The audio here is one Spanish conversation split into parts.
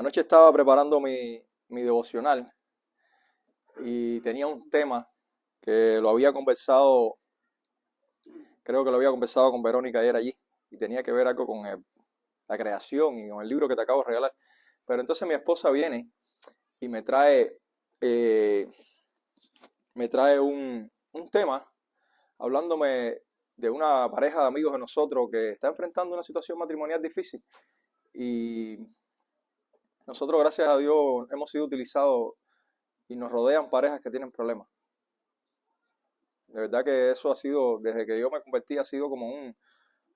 Anoche estaba preparando mi devocional y tenía un tema que lo había conversado, creo que lo había conversado con Verónica ayer allí, y tenía que ver algo con la creación y con el libro que te acabo de regalar. Pero entonces mi esposa viene y eh, me trae un tema hablándome de una pareja de amigos de nosotros que está enfrentando una situación matrimonial difícil. Y nosotros, gracias a Dios, hemos sido utilizados y nos rodean parejas que tienen problemas. De verdad que eso ha sido, desde que yo me convertí, ha sido como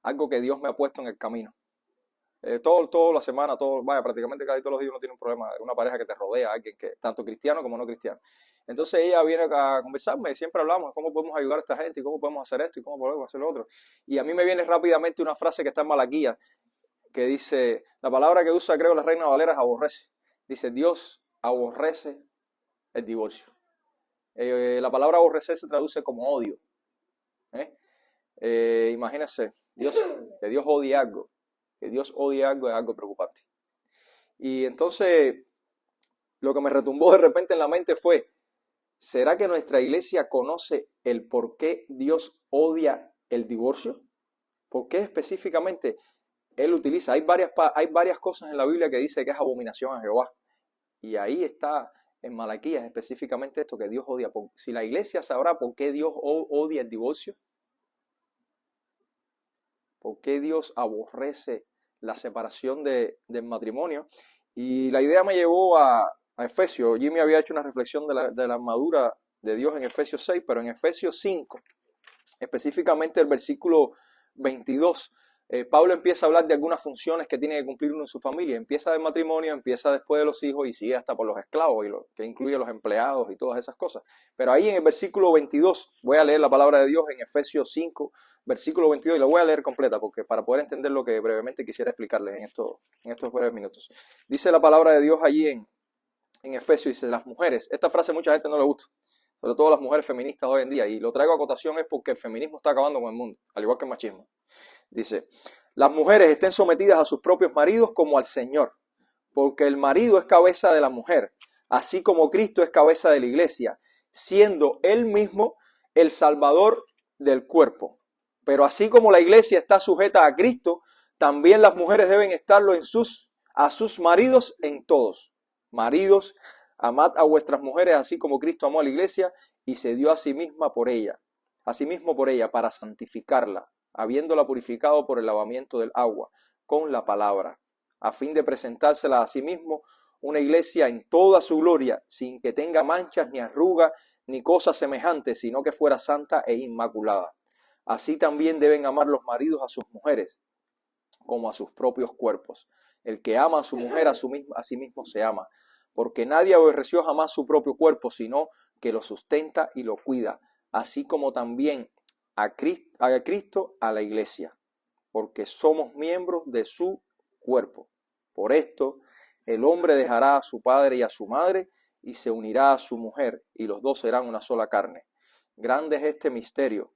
algo que Dios me ha puesto en el camino. Toda la semana, prácticamente casi todos los días uno tiene un problema de una pareja que te rodea, alguien que, tanto cristiano como no cristiano. Entonces ella viene a conversarme y siempre hablamos de cómo podemos ayudar a esta gente y cómo podemos hacer esto y cómo podemos hacer lo otro. Y a mí me viene rápidamente una frase que está en Malaquías, que dice, la palabra que usa creo la Reina Valera es aborrece. Dice, Dios aborrece el divorcio. La palabra aborrecer se traduce como odio. Imagínense, que Dios odie algo. Que Dios odie algo es algo preocupante. Y entonces, lo que me retumbó de repente en la mente fue, ¿será que nuestra iglesia conoce el por qué Dios odia el divorcio? ¿Por qué específicamente Él utiliza? Hay varias cosas en la Biblia que dice que es abominación a Jehová. Y ahí está en Malaquías específicamente esto, que Dios odia. Si la iglesia sabrá por qué Dios odia el divorcio, por qué Dios aborrece la separación del matrimonio. Y la idea me llevó a Efesios. Jimmy había hecho una reflexión de la armadura de Dios en Efesios 6, pero en Efesios 5, específicamente el versículo 22, Pablo empieza a hablar de algunas funciones que tiene que cumplir uno en su familia. Empieza del matrimonio, empieza después de los hijos y sigue hasta por los esclavos, que incluye los empleados y todas esas cosas. Pero ahí en el versículo 22, voy a leer la palabra de Dios en Efesios 5, versículo 22, y la voy a leer completa porque para poder entender lo que brevemente quisiera explicarles en estos breves minutos. Dice la palabra de Dios allí en Efesios, dice, las mujeres, esta frase mucha gente no le gusta, sobre todo las mujeres feministas hoy en día, y lo traigo a cotación es porque el feminismo está acabando con el mundo, al igual que el machismo. Dice, las mujeres estén sometidas a sus propios maridos como al Señor, porque el marido es cabeza de la mujer, así como Cristo es cabeza de la iglesia, siendo él mismo el Salvador del cuerpo. Pero así como la iglesia está sujeta a Cristo, también las mujeres deben estarlo a sus maridos en todos. Maridos, amad a vuestras mujeres así como Cristo amó a la iglesia y se dio a sí mismo por ella, para santificarla, habiéndola purificado por el lavamiento del agua, con la palabra, a fin de presentársela a sí mismo una iglesia en toda su gloria, sin que tenga manchas ni arruga ni cosas semejantes, sino que fuera santa e inmaculada. Así también deben amar los maridos a sus mujeres, como a sus propios cuerpos. El que ama a su mujer a sí mismo se ama, porque nadie aborreció jamás su propio cuerpo, sino que lo sustenta y lo cuida, así como también a Cristo a la iglesia, porque somos miembros de su cuerpo. Por esto, el hombre dejará a su padre y a su madre y se unirá a su mujer, y los dos serán una sola carne. Grande es este misterio,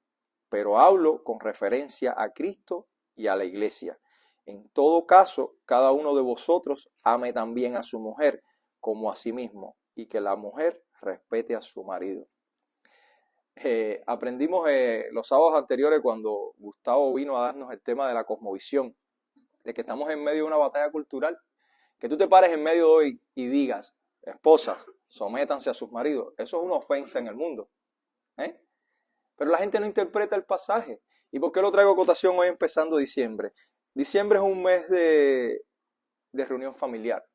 pero hablo con referencia a Cristo y a la iglesia. En todo caso, cada uno de vosotros ame también a su mujer como a sí mismo, y que la mujer respete a su marido. Aprendimos los sábados anteriores cuando Gustavo vino a darnos el tema de la cosmovisión, de que estamos en medio de una batalla cultural, que tú te pares en medio de hoy y digas, esposas, sométanse a sus maridos, eso es una ofensa en el mundo, pero la gente no interpreta el pasaje. ¿Y por qué lo traigo a cotación hoy empezando diciembre? Diciembre es un mes de reunión familiar.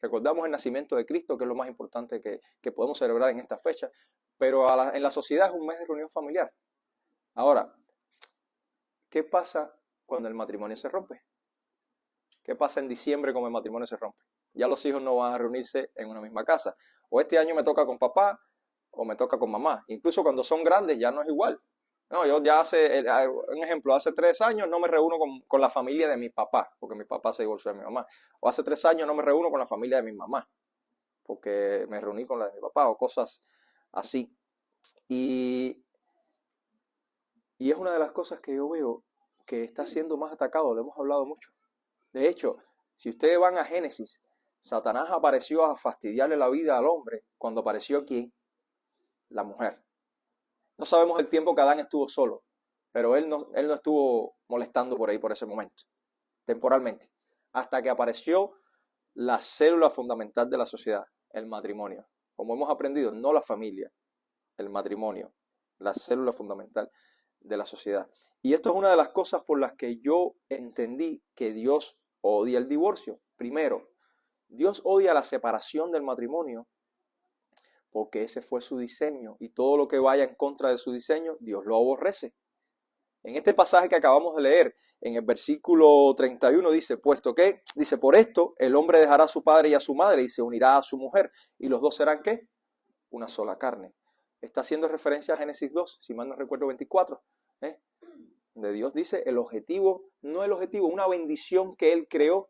Recordamos el nacimiento de Cristo, que es lo más importante que podemos celebrar en esta fecha, pero en la sociedad es un mes de reunión familiar. Ahora, ¿qué pasa cuando el matrimonio se rompe? ¿Qué pasa en diciembre cuando el matrimonio se rompe? Ya los hijos no van a reunirse en una misma casa. O este año me toca con papá o me toca con mamá. Incluso cuando son grandes ya no es igual. No, yo ya un ejemplo, hace 3 años no me reúno con la familia de mi papá, porque mi papá se divorció de mi mamá. O hace 3 años no me reúno con la familia de mi mamá, porque me reuní con la de mi papá, o cosas así. Y es una de las cosas que yo veo que está siendo más atacado, lo hemos hablado mucho. De hecho, si ustedes van a Génesis, Satanás apareció a fastidiarle la vida al hombre cuando apareció ¿quién? La mujer. No sabemos el tiempo que Adán estuvo solo, pero él no estuvo molestando por ahí por ese momento, temporalmente, hasta que apareció la célula fundamental de la sociedad, el matrimonio. Como hemos aprendido, no la familia, el matrimonio, la célula fundamental de la sociedad. Y esto es una de las cosas por las que yo entendí que Dios odia el divorcio. Primero, Dios odia la separación del matrimonio porque ese fue su diseño y todo lo que vaya en contra de su diseño, Dios lo aborrece. En este pasaje que acabamos de leer, en el versículo 31 dice, puesto que, dice, por esto el hombre dejará a su padre y a su madre y se unirá a su mujer y los dos serán ¿qué? Una sola carne. Está haciendo referencia a Génesis 2, si mal no recuerdo 24, donde Dios dice el objetivo, no el objetivo, una bendición que Él creó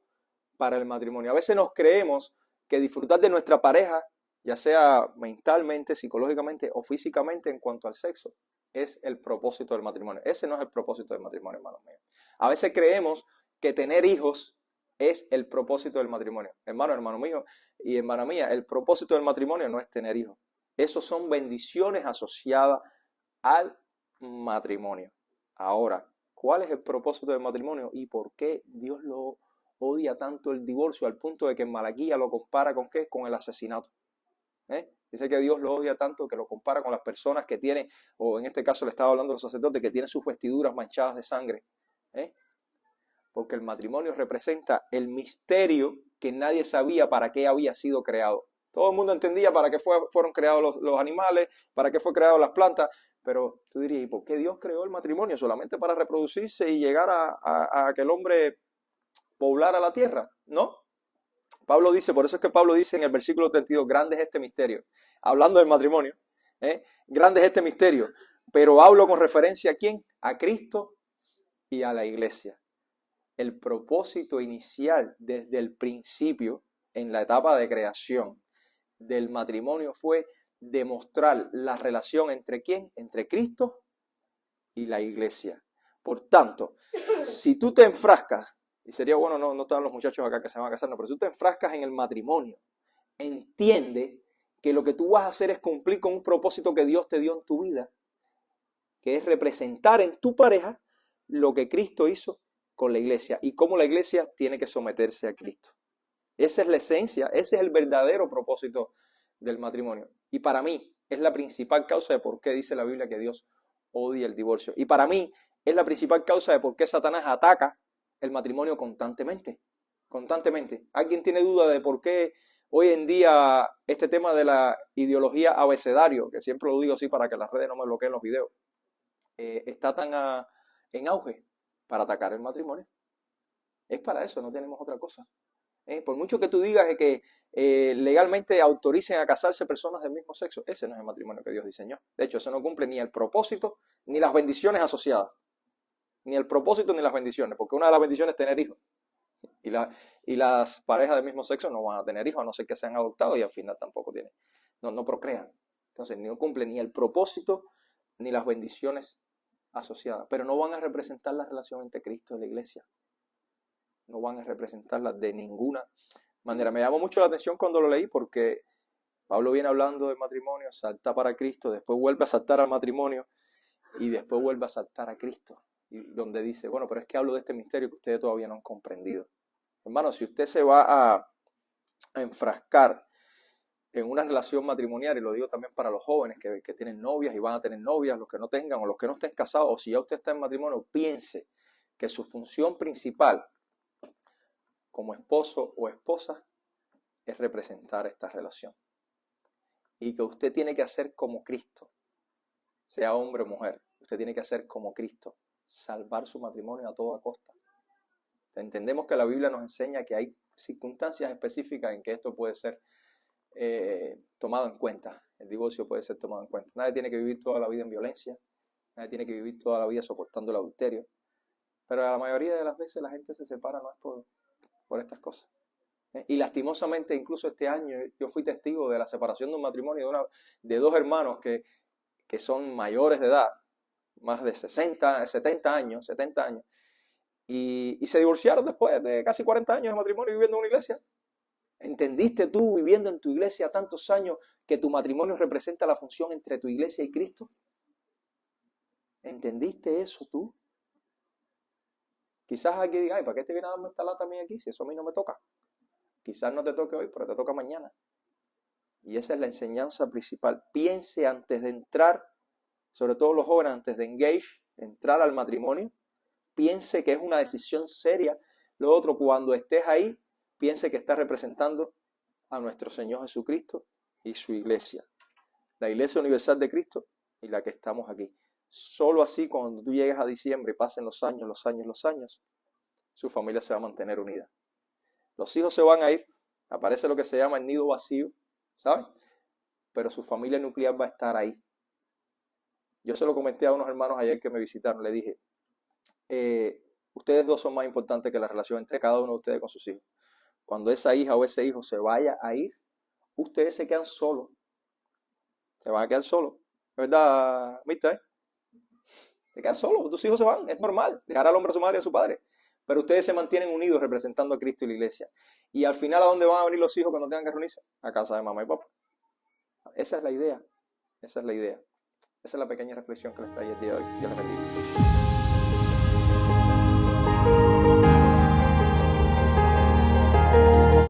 para el matrimonio. A veces nos creemos que disfrutar de nuestra pareja, ya sea mentalmente, psicológicamente o físicamente en cuanto al sexo, es el propósito del matrimonio. Ese no es el propósito del matrimonio, hermanos míos. A veces creemos que tener hijos es el propósito del matrimonio. Hermano mío y hermana mía, el propósito del matrimonio no es tener hijos. Esos son bendiciones asociadas al matrimonio. Ahora, ¿cuál es el propósito del matrimonio y por qué Dios lo odia tanto el divorcio al punto de que en Malaquía lo compara con ¿qué? Con el asesinato. Dice que Dios lo odia tanto que lo compara con las personas que tienen, o en este caso le estaba hablando a los sacerdotes, que tienen sus vestiduras manchadas de sangre. Porque el matrimonio representa el misterio que nadie sabía para qué había sido creado. Todo el mundo entendía para qué fueron creados los animales, para qué fue creado las plantas, pero tú dirías, ¿y por qué Dios creó el matrimonio? ¿Solamente para reproducirse y llegar a que el hombre poblara la tierra? ¿No? Pablo dice, por eso es que Pablo dice en el versículo 32, grande es este misterio, hablando del matrimonio, grande es este misterio, pero hablo con referencia ¿a quién? A Cristo y a la iglesia. El propósito inicial desde el principio, en la etapa de creación del matrimonio, fue demostrar la relación entre ¿quién? Entre Cristo y la iglesia. Por tanto, si tú te enfrascas, y sería bueno, no están los muchachos acá que se van a casar, no, pero si tú te enfrascas en el matrimonio, entiende que lo que tú vas a hacer es cumplir con un propósito que Dios te dio en tu vida, que es representar en tu pareja lo que Cristo hizo con la iglesia y cómo la iglesia tiene que someterse a Cristo. Esa es la esencia, ese es el verdadero propósito del matrimonio. Y para mí es la principal causa de por qué dice la Biblia que Dios odia el divorcio. Y para mí es la principal causa de por qué Satanás ataca el matrimonio constantemente. Constantemente. ¿Alguien tiene duda de por qué hoy en día este tema de la ideología abecedario, que siempre lo digo así para que las redes no me bloqueen los videos, está tan en auge? Para atacar el matrimonio. Es para eso, no tenemos otra cosa. Por mucho que tú digas que legalmente autoricen a casarse personas del mismo sexo, ese no es el matrimonio que Dios diseñó. De hecho, eso no cumple ni el propósito ni las bendiciones asociadas. Ni el propósito ni las bendiciones, porque una de las bendiciones es tener hijos. Y las parejas del mismo sexo no van a tener hijos, a no ser que sean adoptados y al final tampoco tienen, no procrean. Entonces no cumple ni el propósito ni las bendiciones asociadas, pero no van a representar la relación entre Cristo y la iglesia. No van a representarla de ninguna manera. Me llamó mucho la atención cuando lo leí porque Pablo viene hablando del matrimonio, salta para Cristo, después vuelve a saltar al matrimonio y después vuelve a saltar a Cristo. Y donde dice, bueno, pero es que hablo de este misterio que ustedes todavía no han comprendido. Hermano, si usted se va a enfrascar en una relación matrimonial, y lo digo también para los jóvenes que tienen novias y van a tener novias, los que no tengan o los que no estén casados, o si ya usted está en matrimonio, piense que su función principal como esposo o esposa es representar esta relación. Y que usted tiene que hacer como Cristo, sea hombre o mujer, usted tiene que hacer como Cristo, salvar su matrimonio a toda costa. Entendemos que la Biblia nos enseña que hay circunstancias específicas en que esto puede ser tomado en cuenta. El divorcio puede ser tomado en cuenta. Nadie tiene que vivir toda la vida en violencia, nadie tiene que vivir toda la vida soportando el adulterio, pero la mayoría de las veces la gente se separa no es por estas cosas. Y lastimosamente incluso este año yo fui testigo de la separación de un matrimonio de dos hermanos que son mayores de edad, más de 70 años, y se divorciaron después de casi 40 años de matrimonio viviendo en una iglesia. ¿Entendiste tú viviendo en tu iglesia tantos años que tu matrimonio representa la función entre tu iglesia y Cristo? ¿Entendiste eso tú? Quizás aquí diga, ay, ¿para qué te viene a darme esta lata a mí aquí si eso a mí no me toca? Quizás no te toque hoy, pero te toca mañana. Y esa es la enseñanza principal. Piense antes de entrar, sobre todo los jóvenes, antes de entrar al matrimonio, piense que es una decisión seria. Lo otro, cuando estés ahí, piense que estás representando a nuestro Señor Jesucristo y su iglesia. La Iglesia Universal de Cristo y la que estamos aquí. Solo así, cuando tú llegues a diciembre y pasen los años, su familia se va a mantener unida. Los hijos se van a ir, aparece lo que se llama el nido vacío, ¿sabes? Pero su familia nuclear va a estar ahí. Yo se lo comenté a unos hermanos ayer que me visitaron, le dije, ustedes dos son más importantes que la relación entre cada uno de ustedes con sus hijos. Cuando esa hija o ese hijo se vaya a ir, ustedes se quedan solos. Se van a quedar solos. ¿Verdad, Mita? Se quedan solos, tus hijos se van, es normal. Dejar al hombre a su madre y a su padre. Pero ustedes se mantienen unidos representando a Cristo y la iglesia. Y al final, ¿a dónde van a venir los hijos cuando tengan que reunirse? A casa de mamá y papá. Esa es la idea. Esa es la idea. Esa es la pequeña reflexión que les traía el día de hoy. Dios les bendiga.